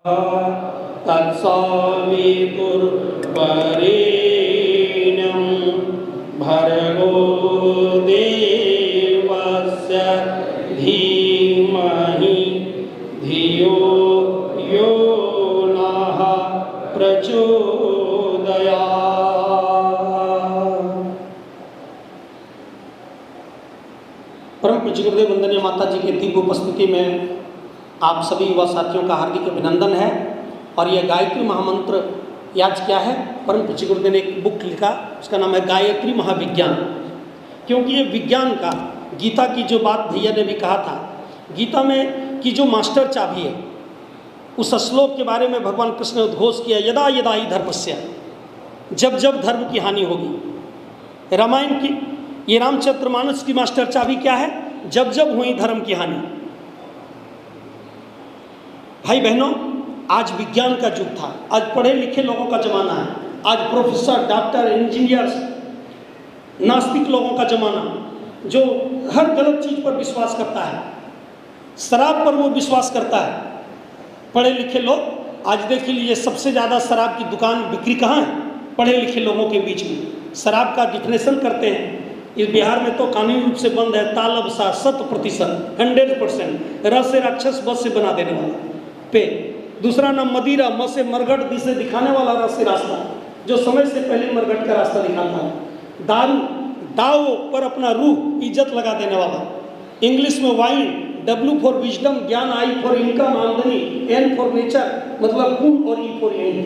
तत्सवितुर्वरेण्यं भर्गो देवस्य धीमहि धियो यो नः प्रचोदयात्। परम पूज्य गुरुदेव वंदनीय माता जी के दिव्य उपस्थिति में आप सभी युवा साथियों का हार्दिक अभिनंदन है। और यह गायत्री महामंत्र याद क्या है? परम पूज्य गुरुदेव ने एक बुक लिखा, उसका नाम है गायत्री महाविज्ञान। क्योंकि ये विज्ञान का, गीता की जो बात भैया ने भी कहा था, गीता में की जो मास्टर चाबी है, उस श्लोक के बारे में भगवान कृष्ण ने उद्घोष किया, यदा यदा ही धर्मस्य, जब जब धर्म की हानि होगी। रामायण की, ये रामचरितमानस की मास्टर चाबी क्या है? जब जब हुई धर्म की हानि। भाई बहनों, आज विज्ञान का युग था, आज पढ़े लिखे लोगों का जमाना है, आज प्रोफेसर, डॉक्टर, इंजीनियर्स, नास्तिक लोगों का जमाना, जो हर गलत चीज पर विश्वास करता है, शराब पर वो विश्वास करता है। पढ़े लिखे लोग, आज देख लीजिए सबसे ज़्यादा शराब की दुकान बिक्री कहाँ है? पढ़े लिखे लोगों के बीच में। शराब का डिफिनेशन करते हैं, इस बिहार में तो कानूनी रूप से बंद है, तालब सा 100%, 100%, रस से राक्षस बस से बना देने वाला पे। दूसरा नाम मदिरा, म से मरगट, दी से दिखाने वाला, रस से रास्ता, जो समय से पहले मरगट का रास्ता दिखाता है। दारू, दाव पर अपना रूह, इज्जत लगा देने वाला। इंग्लिश में वाइन, W फॉर विजडम, ज्ञान, I फॉर इनकम, आमदनी, N फॉर नेचर, मतलब गुण, और E फॉर एंड,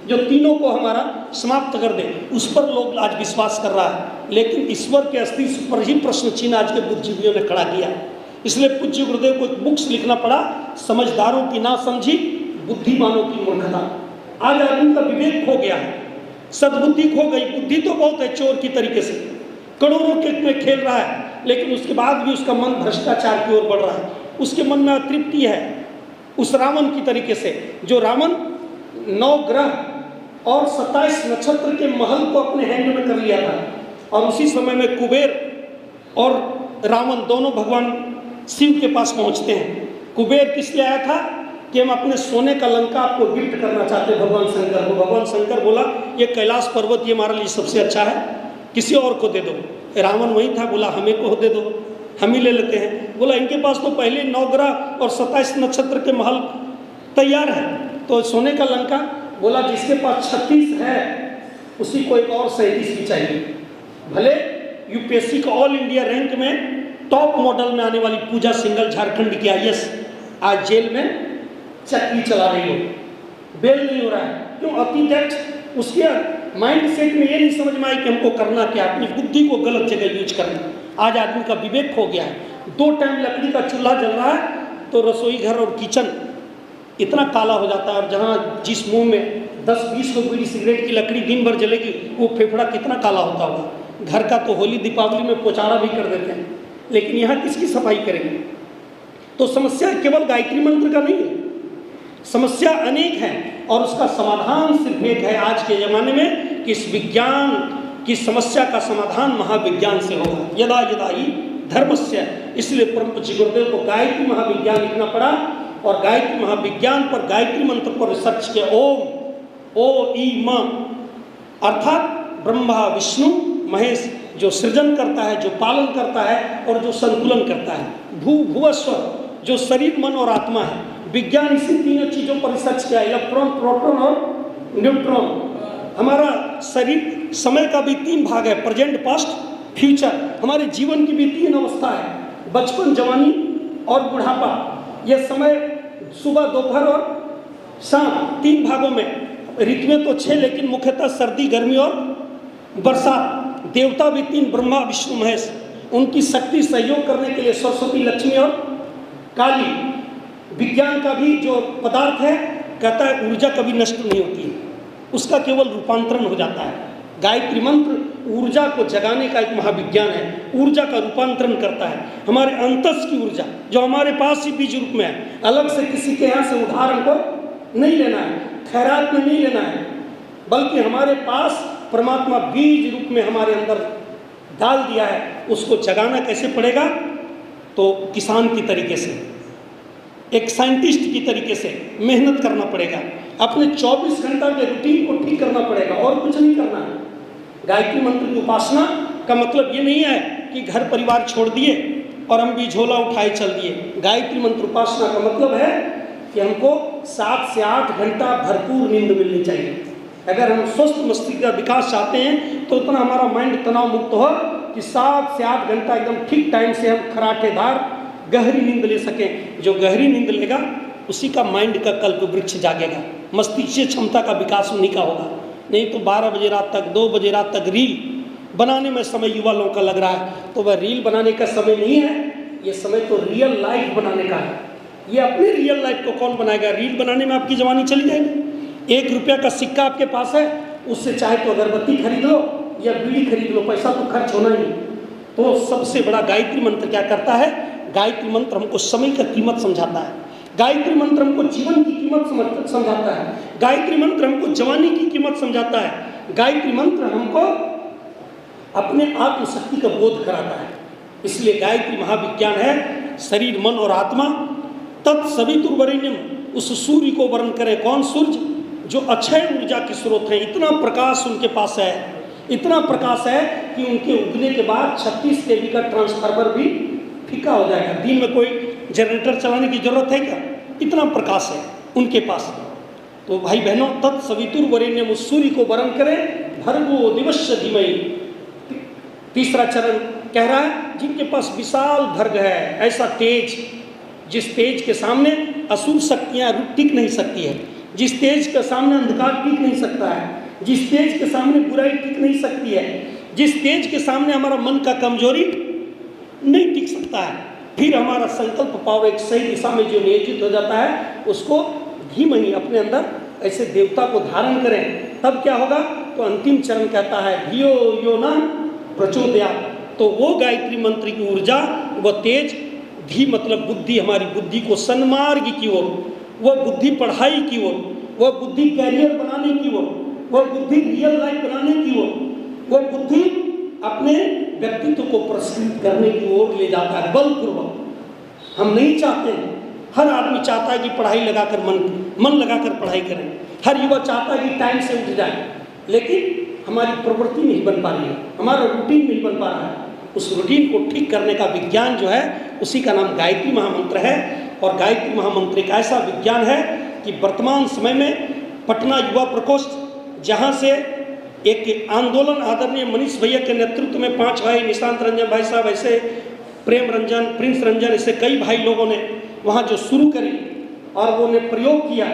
जो तीनों को हमारा समाप्त कर दे, उस पर लोग आज विश्वास कर रहा है। लेकिन ईश्वर के अस्तित्व पर ही प्रश्न चिन्ह आज के बुद्धिजीवियों ने खड़ा किया। इसलिए पूज्य गुरुदेव को बुक्स लिखना पड़ा, समझदारों की ना समझी, बुद्धिमानों की मूर्खता। आज आदमी का विवेक खो गया है, सद्बुद्धि खो गई। बुद्धि तो बहुत है, चोर की तरीके से करोड़ों के में खेल रहा है, लेकिन उसके बाद भी उसका मन भ्रष्टाचार की ओर बढ़ रहा है। उसके मन में अतृप्ति है, उस रावण की तरीके से, जो रावण 9 ग्रह और 27 नक्षत्र के महल को अपने हैंड में कर लिया था। और उसी समय में कुबेर और रावण दोनों भगवान शिव के पास पहुंचते हैं। कुबेर किस लिए आया था? कि हम अपने सोने का लंका आपको गिफ्ट करना चाहते हैं भगवान शंकर को। भगवान शंकर बोला, ये कैलाश पर्वत ये हमारे लिए सबसे अच्छा है, किसी और को दे दो। रावण वही था, बोला हमें को दे दो, हम ही ले लेते हैं। बोला इनके पास तो पहले 9 ग्रह और 27 नक्षत्र के महल तैयार है, तो सोने का लंका। बोला जिसके पास 36 है उसी को एक और 37 भी चाहिए। भले यूपीएससी का ऑल इंडिया रैंक में टॉप मॉडल में आने वाली पूजा सिंघल, झारखंड की IAS, आज जेल में चक्की चला रही हो, बेल नहीं हो रहा है। क्यों? अतिडेक्ट, उसके माइंड सेट में ये नहीं समझ में आई कि हमको करना क्या, अपनी बुद्धि को गलत जगह यूज करना। आज आदमी का विवेक खो गया है। 2 टाइम लकड़ी का चूल्हा जल रहा है तो रसोई घर और किचन इतना काला हो जाता है। और जहाँ जिस मुंह में 10-20 को बीड़ी सिगरेट की लकड़ी दिन भर जलेगी, वो फेफड़ा कितना काला होता होगा। घर का तो होली दीपावली में पोचारा भी कर देते हैं, लेकिन यहाँ किसकी सफाई करेंगे? तो समस्या केवल गायत्री मंत्र का नहीं है, समस्या अनेक है। और उसका समाधान सिर्फ एक है आज के ज़माने में, कि इस विज्ञान की समस्या का समाधान महाविज्ञान से होगा। यदा यदा ही धर्मस्य। इसलिए परम पूज्य गुरुदेव को गायत्री महाविज्ञान लिखना पड़ा। और गायत्री महाविज्ञान पर, गायत्री मंत्र पर रिसर्च किया। ओम, ओ ई म, अर्थात ब्रह्मा विष्णु महेश, जो सृजन करता है, जो पालन करता है और जो संतुलन करता है। भू भुवस्व, जो शरीर, मन और आत्मा है। विज्ञान इसी तीनों चीज़ों पर रिसर्च किया, इलेक्ट्रॉन, प्रोटॉन और न्यूट्रॉन। हमारा शरीर, समय का भी 3 भाग है, प्रेजेंट, पास्ट, फ्यूचर। हमारे जीवन की भी 3 अवस्था है, बचपन, जवानी और बुढ़ापा। यह समय सुबह, दोपहर और शाम, 3 भागों में। ऋतुएं तो 6, लेकिन मुख्यतः सर्दी, गर्मी और बरसात। देवता भी 3, ब्रह्मा विष्णु महेश। उनकी शक्ति सहयोग करने के लिए सरस्वती, लक्ष्मी और काली। विज्ञान का भी जो पदार्थ है, कहता है ऊर्जा कभी नष्ट नहीं होती है, उसका केवल रूपांतरण हो जाता है। गायत्री मंत्र ऊर्जा को जगाने का एक महाविज्ञान है, ऊर्जा का रूपांतरण करता है। हमारे अंतस की ऊर्जा जो हमारे पास ही बीज रूप में है, अलग से किसी के यहाँ से उदाहरण को नहीं लेना है, खैरात में नहीं लेना है, बल्कि हमारे पास परमात्मा बीज रूप में हमारे अंदर डाल दिया है। उसको जगाना कैसे पड़ेगा? तो किसान की तरीके से, एक साइंटिस्ट की तरीके से मेहनत करना पड़ेगा, अपने 24 घंटा के रूटीन को ठीक करना पड़ेगा और कुछ नहीं करना है। गायत्री मंत्र की उपासना का मतलब ये नहीं है कि घर परिवार छोड़ दिए और हम भी झोला उठाए चल दिए। गायत्री मंत्र उपासना का मतलब है कि हमको 7 से 8 घंटा भरपूर नींद मिलनी चाहिए। अगर हम स्वस्थ मस्तिष्क का विकास चाहते हैं तो उतना हमारा माइंड तनाव मुक्त हो कि 7 से 8 घंटा एकदम ठीक टाइम से हम खराटेदार गहरी नींद ले सकें। जो गहरी नींद लेगा उसी का माइंड का कल्प वृक्ष जागेगा, मस्तिष्क क्षमता का विकास उन्हीं का होगा। नहीं तो 12 बजे रात तक 2 बजे रात तक रील बनाने में समय युवा लोगों का लग रहा है, तो वह रील बनाने का समय नहीं है, ये समय तो रियल लाइफ बनाने का है। ये अपनी रियल लाइफ को कौन बनाएगा? रील बनाने में आपकी जवानी चली जाएगी। 1 रुपया का सिक्का आपके पास है, उससे चाहे तो अगरबत्ती खरीद लो या बीड़ी खरीद लो, पैसा तो खर्च होना ही। तो सबसे बड़ा गायत्री मंत्र क्या करता है? गायत्री मंत्र हमको समय का कीमत समझाता है, गायत्री मंत्र हमको जीवन की कीमत समझाता है, गायत्री मंत्र हमको जवानी की कीमत समझाता है, गायत्री मंत्र हमको अपने आत्मशक्ति का बोध कराता है। इसलिए गायत्री महाविज्ञान है, शरीर मन और आत्मा तत्सवितुर्वरेण्यम। उस सूर्य को वर्ण करें, कौन सूर्य? जो अक्षय ऊर्जा के स्रोत हैं। इतना प्रकाश उनके पास है, इतना प्रकाश है कि उनके उगने के बाद 36 केवी का ट्रांसफार्मर भी फीका हो जाएगा। दिन में कोई जनरेटर चलाने की जरूरत है क्या? इतना प्रकाश है उनके पास। तो भाई बहनों, तत्सवितुर्वरेण्यम, उस सूर्य को वर्ण करें, भर्गो दिवस्य धीमहि। तीसरा चरण कह रहा है जिनके पास विशाल भर्ग है, ऐसा तेज जिस तेज के सामने असुर शक्तियाँ टिक नहीं सकती है, जिस तेज के सामने अंधकार टिक नहीं सकता है, जिस तेज के सामने बुराई टिक नहीं सकती है, जिस तेज के सामने हमारा मन का कमजोरी नहीं टिक सकता है, फिर हमारा संकल्प पावर एक सही दिशा में जो नियोजित हो जाता है, उसको धीमहि अपने अंदर ऐसे देवता को धारण करें, तब क्या होगा? तो अंतिम चरण कहता है धियो यो न प्रचोदयात्। तो वो गायत्री मंत्र की ऊर्जा, वह तेज, धी मतलब बुद्धि, हमारी बुद्धि को सन्मार्ग की ओर, वह बुद्धि पढ़ाई की ओर, वह बुद्धि कैरियर बनाने की ओर, वह बुद्धि रियल लाइफ बनाने की ओर, वह बुद्धि अपने व्यक्तित्व को प्रस्फुटित करने की ओर ले जाता है बलपूर्वक। हम नहीं चाहते हैं, हर आदमी चाहता है कि पढ़ाई लगाकर मन लगाकर पढ़ाई करें, हर युवा चाहता है कि टाइम से उठ जाए, लेकिन हमारी प्रवृत्ति नहीं बन पा रही है, हमारा रूटीन नहीं बन पा रहा है। उस रूटीन को ठीक करने का विज्ञान जो है उसी का नाम गायत्री महामंत्र है। और गायत्री महामंत्र एक ऐसा विज्ञान है कि वर्तमान समय में पटना युवा प्रकोष्ठ, जहाँ से एक आंदोलन आदरणीय मनीष भैया के नेतृत्व में 5 भाई, निशांत रंजन भाई साहब, ऐसे प्रेम रंजन, प्रिंस रंजन, ऐसे कई भाई लोगों ने वहाँ जो शुरू करी और वो ने प्रयोग किया,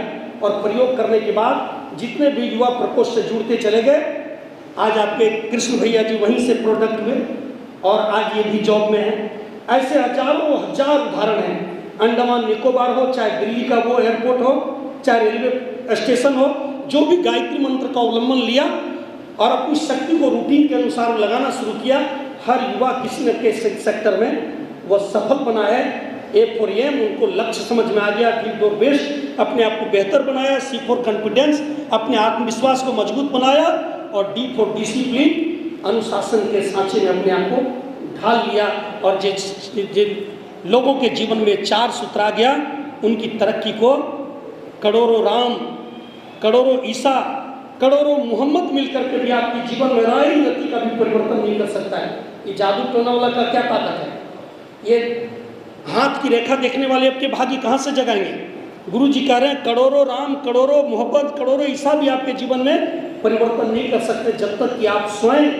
और प्रयोग करने के बाद जितने भी युवा प्रकोष्ठ से जुड़ते चले गए, आज आपके कृष्ण भैया जी वहीं से प्रोडक्ट हुए और आज ये भी जॉब में है। ऐसे हजारों हजार उदाहरण हैं। अंडमान निकोबार हो, चाहे दिल्ली का वो एयरपोर्ट हो, चाहे रेलवे स्टेशन हो, जो भी गायत्री मंत्र का अवलंबन लिया और अपनी शक्ति को रूटीन के अनुसार लगाना शुरू किया, हर युवा किसी न किसी सेक्टर में वह सफल बना है। A for M, उनको लक्ष्य समझ में आ गया, D for बेस्ट, अपने आप को बेहतर बनाया, C for कॉन्फिडेंस, अपने आत्मविश्वास को मजबूत बनाया, और D for डिसिप्लिन, अनुशासन के सांचे में अपने आप को ढाल लिया। और जिन लोगों के जीवन में 4 सूत्र आ गया, उनकी तरक्की को करोड़ों राम, करोड़ों ईसा, करोड़ों मोहम्मद मिलकर के भी आपके जीवन में राय गति का भी परिवर्तन नहीं कर सकता है। ये जादू टोना वाला का क्या ताकत है? ये हाथ की रेखा देखने वाले आपके भाग्य कहाँ से जगाएंगे? गुरु जी कह रहे हैं करोड़ों राम, करोड़ों मोहब्बत, करोड़ों ईसा भी आपके जीवन में परिवर्तन नहीं कर सकते जब तक कि आप स्वयं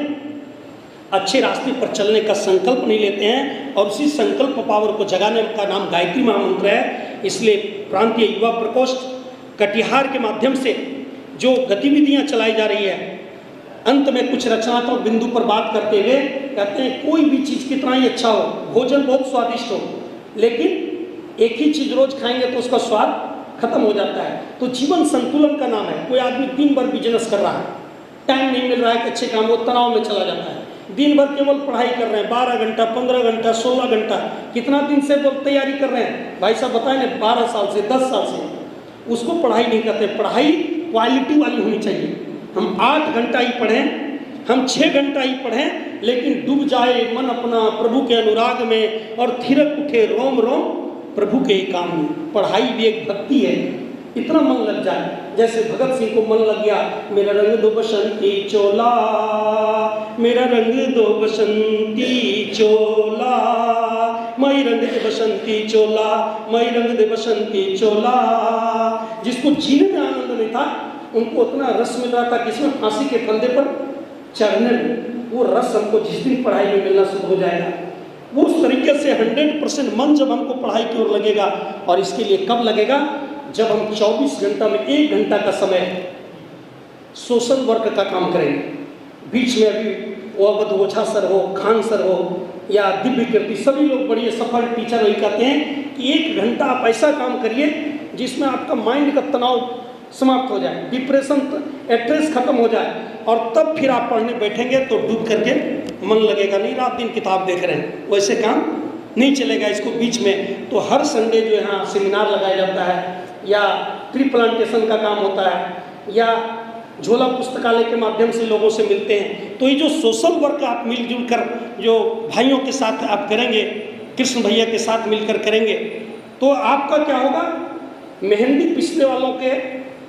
अच्छे रास्ते पर चलने का संकल्प नहीं लेते हैं। और उसी संकल्प पावर को जगाने का नाम गायत्री महामंत्र है। इसलिए प्रांतीय युवा प्रकोष्ठ कटिहार के माध्यम से जो गतिविधियां चलाई जा रही है, अंत में कुछ रचनात्मक बिंदु पर बात करते हुए कहते हैं कोई भी चीज़ कितना ही अच्छा हो, भोजन बहुत स्वादिष्ट हो, लेकिन एक ही चीज़ रोज खाएंगे तो उसका स्वाद खत्म हो जाता है। तो जीवन संतुलन का नाम है। कोई आदमी दिन भर बिजनेस कर रहा है, टाइम नहीं मिल रहा है कि अच्छे काम, वो तनाव में चला जाता है, दिन भर केवल पढ़ाई कर रहे हैं, 12 घंटा, 15 घंटा, 16 घंटा, कितना दिन से वो तैयारी कर रहे हैं? भाई साहब बताएं ना, 12 साल से, 10 साल से उसको पढ़ाई नहीं करते। पढ़ाई क्वालिटी वाली होनी चाहिए। हम 8 घंटा ही पढ़ें, हम 6 घंटा ही पढ़ें, लेकिन डूब जाए मन अपना प्रभु के अनुराग में और थिरक उठे रोम रोम प्रभु के काम में। पढ़ाई भी एक भक्ति है, इतना मन लग जाए। जैसे भगत सिंह को मन लग गया, मेरा रंग दो बसंती चोला, मेरा रंग दो बसंती चोला, मई रंग दे बसंती चोला, मई रंग दे बसंती चोला। जिसको जीने में आनंद नहीं था, उनको उतना रस मिल रहा था कि इसमें फांसी के फंदे पर चढ़ने में, वो रस हमको जिस दिन पढ़ाई में मिलना शुरू हो जाएगा, वो उस तरीके से 100% मन जब हमको पढ़ाई की ओर लगेगा। और इसके लिए कब लगेगा? जब हम 24 घंटा में 1 घंटा का समय सोशल वर्क का काम करेंगे। बीच में अभी वो अवध ओझा सर हो, खान सर हो या दिव्य कीर्ति, सभी लोग बड़ी सफल टीचर वही कहते हैं कि 1 घंटा आप ऐसा काम करिए जिसमें आपका माइंड का तनाव समाप्त हो जाए, डिप्रेशन स्ट्रेस खत्म हो जाए, और तब फिर आप पढ़ने बैठेंगे तो डूब करके मन लगेगा नहीं, रात दिन किताब देख रहे हैं, वैसे काम नहीं चलेगा। इसको बीच में तो हर संडे जो यहाँ सेमिनार लगाया जाता है, या ट्री प्लांटेशन का काम होता है, या झोला पुस्तकालय के माध्यम से लोगों से मिलते हैं। तो ये जो सोशल वर्क आप मिलजुल कर जो भाइयों के साथ आप करेंगे, कृष्ण भैया के साथ मिलकर करेंगे, तो आपका क्या होगा, मेहंदी पिसने वालों के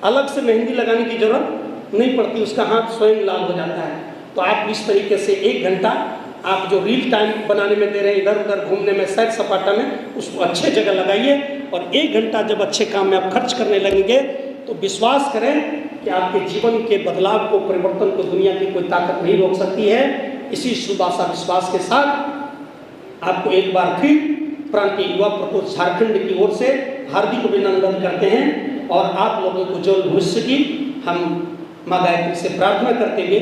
अलग से मेहंदी लगाने की जरूरत नहीं पड़ती, उसका हाथ स्वयं लाल हो जाता है। तो आप इस तरीके से 1 घंटा आप जो रील टाइम बनाने में दे रहे हैं, इधर उधर घूमने में, सैर सपाटा में, उसको अच्छे जगह लगाइए। और 1 घंटा जब अच्छे काम में आप खर्च करने लगेंगे तो विश्वास करें कि आपके जीवन के बदलाव को, परिवर्तन को दुनिया की कोई ताकत नहीं रोक सकती है। इसी शुभ आशा विश्वास के साथ आपको एक बार फिर प्रांतीय युवा प्रकोष्ठ झारखंड की ओर से हार्दिक अभिनंदन करते हैं। और आप लोगों को उज्ज्वल भविष्य की हम माँ गायत्री से प्रार्थना करते हुए